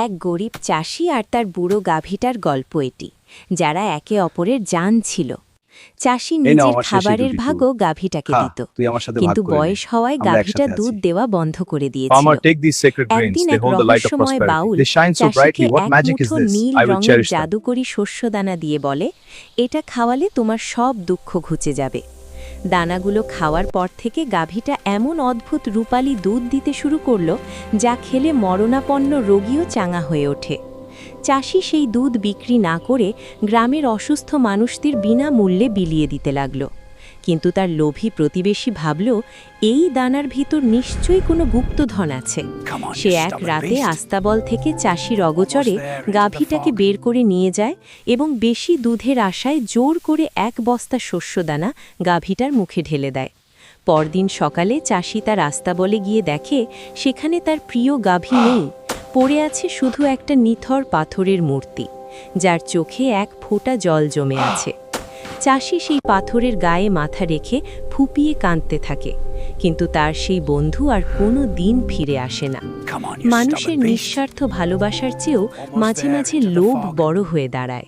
এক গরিব চাষি আর তার বুড়ো গাভীটার গল্প এটি, যারা একে অপরের জান ছিল। চাষি নিজের আমার শেষে খাবারের দুটি ভাগও চুল। গাভীটাকে খা, দিত, তুই আমার সাথে ভাগ কিন্তু করে নে। বয়স হওয়ায় আমরা গাভীটা একসাথে দুধ আছি। দেওয়া বন্ধ করে দিয়েছিল। Farmer, take these sacred grains. একদিন They এক hold the light of রহস্যময় prosperity. Baul They shine so চাষিকে brightly. What এক magic is মুঠো this? নীল I will রঙের cherish them. জাদুকরী শস্যদানা দিয়ে বলে, এটা খাওয়ালে তোমার সব দুঃখ ঘুচে যাবে। দানাগুলো খাওয়ার পর থেকে গাভীটা এমন অদ্ভুত রূপালী দুধ দিতে শুরু করল, যা খেলে মরণাপন্ন রোগীও চাঙা হয়ে ওঠে। চাষি সেই দুধ বিক্রি না করে গ্রামের অসুস্থ মানুষদের বিনামূল্যে বিলিয়ে দিতে লাগল। কিন্তু তার লোভী প্রতিবেশী ভাবল, এই দানার ভিতর নিশ্চয়ই কোনো গুপ্তধন আছে। সে এক রাতে আস্তাবল থেকে চাষির অগোচরে গাভীটাকে বের করে নিয়ে যায় এবং বেশি দুধের আশায় জোর করে এক বস্তা শস্যদানা গাভীটার মুখে ঢেলে দেয়। পরদিন সকালে চাষি তার আস্তাবলে গিয়ে দেখে, সেখানে তার প্রিয় গাভী নেই, পড়ে আছে শুধু একটা নিথর পাথরের মূর্তি, যার চোখে এক ফোঁটা জল জমে আছে। চাষি সেই পাথরের গায়ে মাথা রেখে ফুপিয়ে কাঁদতে থাকে, কিন্তু তার সেই বন্ধু আর কোনো দিন ফিরে আসে না। মানুষের নিঃস্বার্থ ভালোবাসার চেয়েও মাঝে মাঝে লোভ বড় হয়ে দাঁড়ায়।